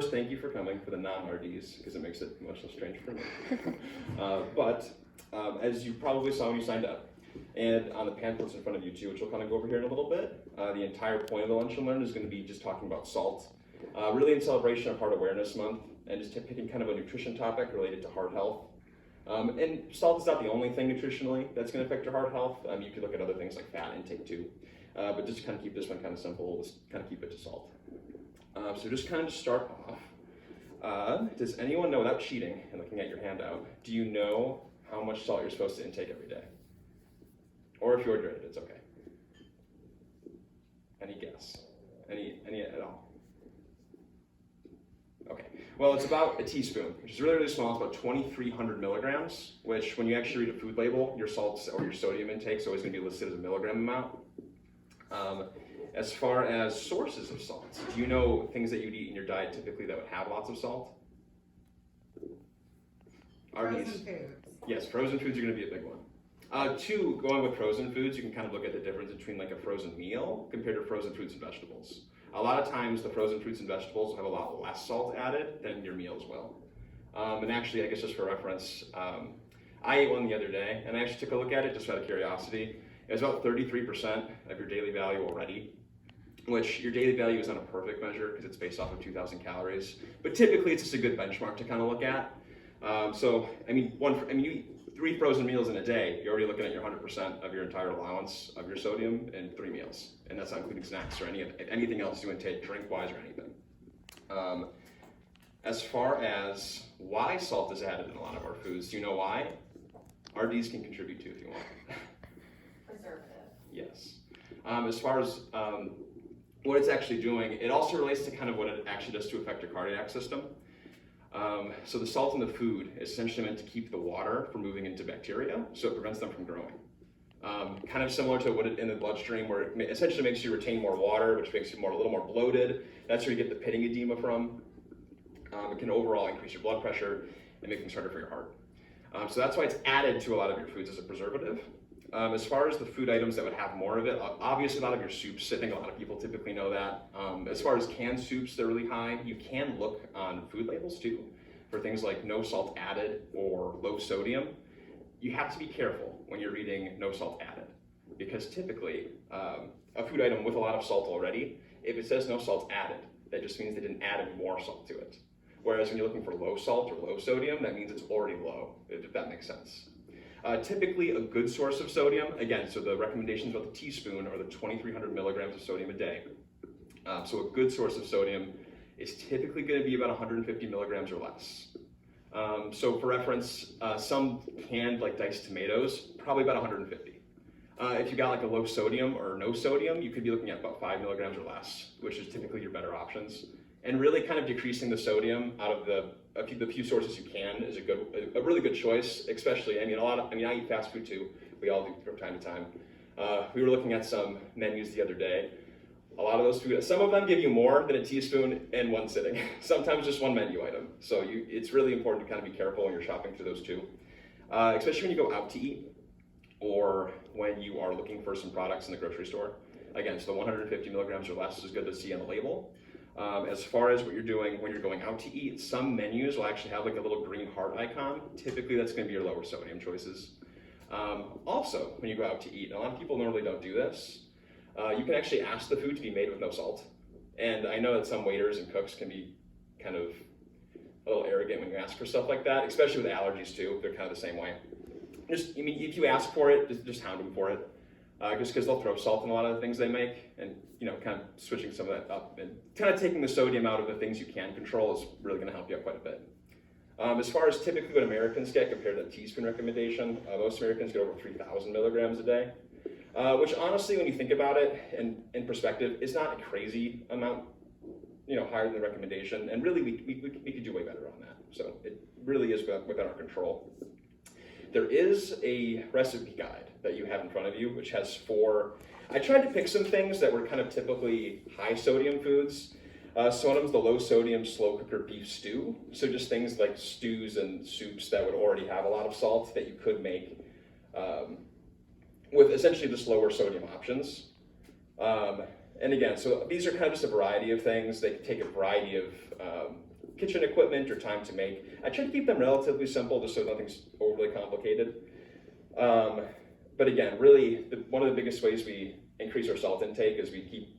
course, thank you for coming for the non-RDs, because it makes it much less strange for me. But as you probably saw when you signed up, and on the pamphlets in front of you too, which we'll kind of go over here in a little bit, the entire point of the Lunch and Learn is going to be just talking about salt, really in celebration of Heart Awareness Month, and just picking kind of a nutrition topic related to heart health. And salt is not the only thing nutritionally that's going to affect your heart health. You could look at other things like fat intake too. But just to kind of keep this one kind of simple, we'll just kind of keep it to salt. So just kind of to start off, does anyone know, without cheating and looking at your handout, do you know how much salt you're supposed to intake every day? Or if you're graded, it's okay. Any guess? Any at all? Okay, well, it's about a teaspoon, which is really, really small. It's about 2,300 milligrams, which when you actually read a food label, your salts or your sodium intake is always going to be listed as a milligram amount. As far as sources of salt, do you know things that you'd eat in your diet typically that would have lots of salt? Frozen foods. Yes, frozen foods are going to be a big one. Two, going with frozen foods, you can kind of look at the difference between like a frozen meal compared to frozen fruits and vegetables. A lot of times the frozen fruits and vegetables will have a lot less salt added than your meals will. And actually, I guess just for reference, I ate one the other day, and I actually took a look at it just out of curiosity. It was about 33% of your daily value already, which your daily value is not a perfect measure because it's based off of 2,000 calories. But typically, it's just a good benchmark to kind of look at. So, you eat 3 frozen meals in a day, you're already looking at your 100% of your entire allowance of your sodium in 3 meals. And that's not including snacks or anything else you intake, drink-wise or anything. As far as why salt is added in a lot of our foods, do you know why? RDs can contribute too if you want. Preservative. Yes. As far as what it's actually doing, it also relates to kind of what it actually does to affect your cardiac system. So the salt in the food is essentially meant to keep the water from moving into bacteria, so it prevents them from growing. Kind of similar to what it in the bloodstream, where it essentially makes you retain more water, which makes you a little more bloated. That's where you get the pitting edema from. It can overall increase your blood pressure and make things harder for your heart. So that's why it's added to a lot of your foods as a preservative. As far as the food items that would have more of it, obviously a lot of your soups, I think a lot of people typically know that. As far as canned soups, they're really high. You can look on food labels too for things like no salt added or low sodium. You have to be careful when you're reading no salt added, because typically a food item with a lot of salt already, if it says no salt added, that just means they didn't add any more salt to it. Whereas when you're looking for low salt or low sodium, that means it's already low, if that makes sense. Typically a good source of sodium, again, so the recommendations about the teaspoon are the 2,300 milligrams of sodium a day. So a good source of sodium is typically going to be about 150 milligrams or less. So for reference, some canned like diced tomatoes, probably about 150. If you got like a low sodium or no sodium, you could be looking at about 5 milligrams or less, which is typically your better options. And really kind of decreasing the sodium out of the few sources you can is a really good choice, especially, I eat fast food too. We all do from time to time. We were looking at some menus the other day. A lot of those food, some of them give you more than a teaspoon in one sitting. Sometimes just one menu item. So it's really important to kind of be careful when you're shopping through those too. Especially when you go out to eat or when you are looking for some products in the grocery store. Again, so the 150 milligrams or less is good to see on the label. As far as what you're doing when you're going out to eat, some menus will actually have like a little green heart icon. Typically that's going to be your lower sodium choices. Also, when you go out to eat, and a lot of people normally don't do this, you can actually ask the food to be made with no salt. And I know that some waiters and cooks can be kind of a little arrogant when you ask for stuff like that, especially with allergies too. They're kind of the same way. If you ask for it, just hound them for it. Just because they'll throw salt in a lot of the things they make, and kind of switching some of that up and kind of taking the sodium out of the things you can control is really going to help you out quite a bit. As far as typically what Americans get compared to the teaspoon recommendation, most Americans get over 3,000 milligrams a day, which honestly, when you think about it in perspective, is not a crazy amount, higher than the recommendation, and really we could do way better on that. So it really is within our control. There is a recipe guide that you have in front of you, which has 4. I tried to pick some things that were kind of typically high sodium foods. So one of them is the low sodium slow cooker beef stew. So just things like stews and soups that would already have a lot of salt that you could make with essentially just lower sodium options. And again, so these are kind of just a variety of things. They can take a variety of kitchen equipment or time to make. I try to keep them relatively simple just so nothing's overly complicated. But again, really, one of the biggest ways we increase our salt intake is we keep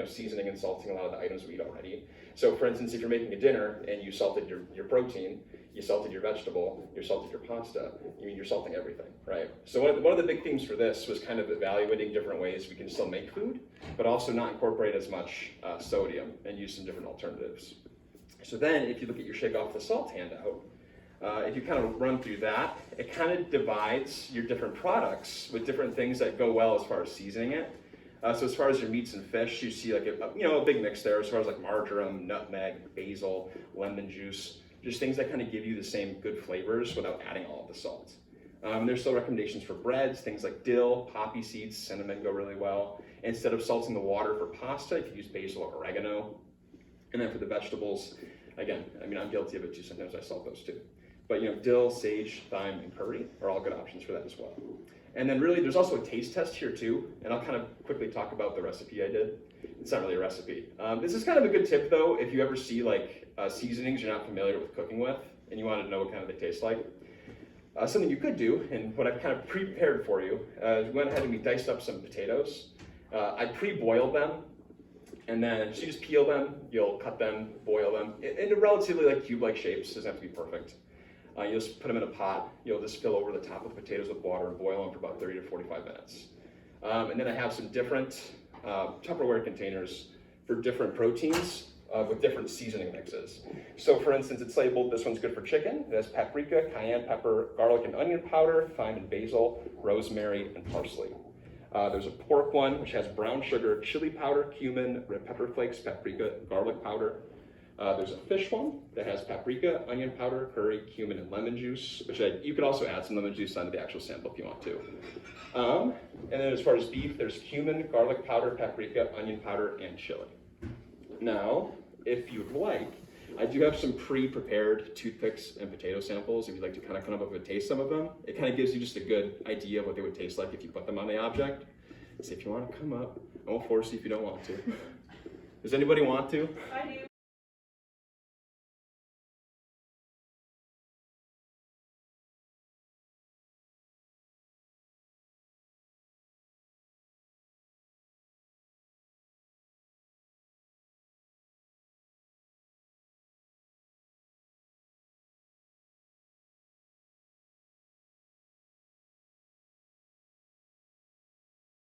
seasoning and salting a lot of the items we eat already. So for instance, if you're making a dinner and you salted your protein, you salted your vegetable, you salted your pasta, you're salting everything, right? So one of the big themes for this was kind of evaluating different ways we can still make food, but also not incorporate as much sodium and use some different alternatives. So then if you look at your shake off the salt handout, if you kind of run through that, it kind of divides your different products with different things that go well as far as seasoning it. So as far as your meats and fish, you see like a big mix there as far as like marjoram, nutmeg, basil, lemon juice, just things that kind of give you the same good flavors without adding all of the salt. There's still recommendations for breads, things like dill, poppy seeds, cinnamon go really well. Instead of salting the water for pasta, you could use basil or oregano. And then for the vegetables, again, I'm guilty of it too, sometimes I salt those too. But dill, sage, thyme, and curry are all good options for that as well. And then really, there's also a taste test here too, and I'll kind of quickly talk about the recipe I did. It's not really a recipe. This is kind of a good tip though, if you ever see like seasonings you're not familiar with cooking with, and you want to know what kind of they taste like. Something you could do, and what I've kind of prepared for you, we went ahead and we diced up some potatoes. I pre-boiled them, and then so you just peel them, you'll cut them, boil them into relatively like cube-like shapes. Doesn't have to be perfect. You'll just put them in a pot. You'll just fill over the top with potatoes with water and boil them for about 30 to 45 minutes. And then I have some different Tupperware containers for different proteins with different seasoning mixes. So for instance, it's labeled, this one's good for chicken. It has paprika, cayenne pepper, garlic and onion powder, thyme and basil, rosemary, and parsley. There's a pork one, which has brown sugar, chili powder, cumin, red pepper flakes, paprika, garlic powder. There's a fish one that has paprika, onion powder, curry, cumin, and lemon juice, which you could also add some lemon juice onto the actual sample if you want to. And then as far as beef, there's cumin, garlic powder, paprika, onion powder, and chili. Now, if you'd like, I do have some pre-prepared toothpicks and potato samples if you'd like to kind of come up with a taste some of them. It kind of gives you just a good idea of what they would taste like if you put them on the object. So if you want to come up, I won't force you if you don't want to. Does anybody want to? I do.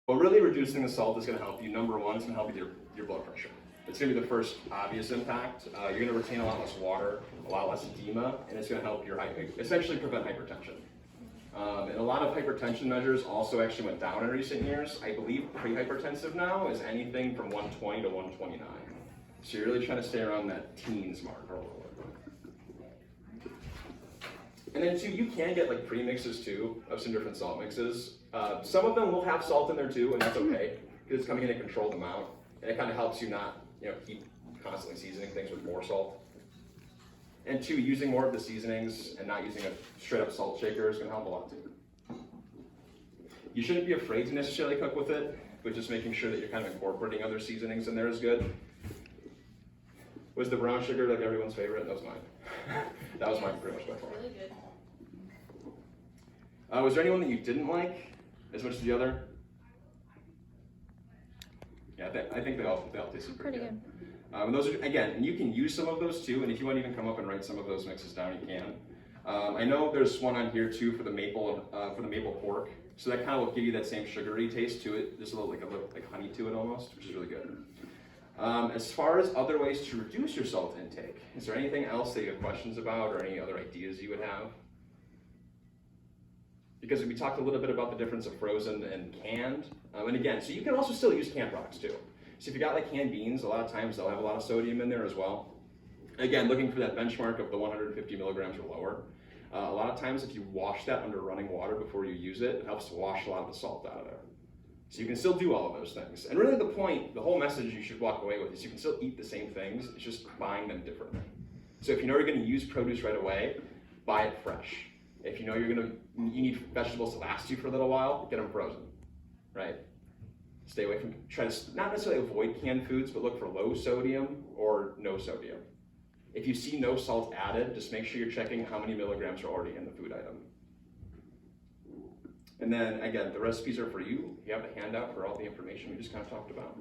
Well, really reducing the salt is going to help you. Number one, it's going to help with your blood pressure. It's going to be the first obvious impact. You're going to retain a lot less water, a lot less edema, and it's going to help essentially prevent hypertension. And a lot of hypertension measures also actually went down in recent years. I believe pre-hypertensive now is anything from 120 to 129. So you're really trying to stay around that teens mark or lower. And then too, you can get like pre-mixes too of some different salt mixes. Some of them will have salt in there too, and that's okay, because it's coming in a controlled amount, and it kind of helps you not keep constantly seasoning things with more salt. And two, using more of the seasonings and not using a straight up salt shaker is going to help a lot too. You shouldn't be afraid to necessarily cook with it, but just making sure that you're kind of incorporating other seasonings in there is good. Was the brown sugar like everyone's favorite? That was mine. That was mine pretty much by far. Really good. Was there anyone that you didn't like as much as the other? Yeah, I think they all tasted pretty good. And those are, again, and you can use some of those too, and if you want to even come up and write some of those mixes down, you can. I know there's one on here too for the maple pork, so that kind of will give you that same sugary taste to it, just a little like honey to it almost, which is really good. As far as other ways to reduce your salt intake, is there anything else that you have questions about or any other ideas you would have? Because we talked a little bit about the difference of frozen and canned. And again, so you can also still use canned products too. So if you got like canned beans, a lot of times they'll have a lot of sodium in there as well. Again, looking for that benchmark of the 150 milligrams or lower. A lot of times if you wash that under running water before you use it, it helps to wash a lot of the salt out of there. So you can still do all of those things. And really the whole message you should walk away with is you can still eat the same things, it's just buying them differently. So if you know you're gonna use produce right away, buy it fresh. If you know you need vegetables to last you for a little while, get them frozen, right? Stay away from, try to not necessarily avoid canned foods, but look for low sodium or no sodium. If you see no salt added, just make sure you're checking how many milligrams are already in the food item. And then again, the recipes are for you. You have a handout for all the information we just kind of talked about.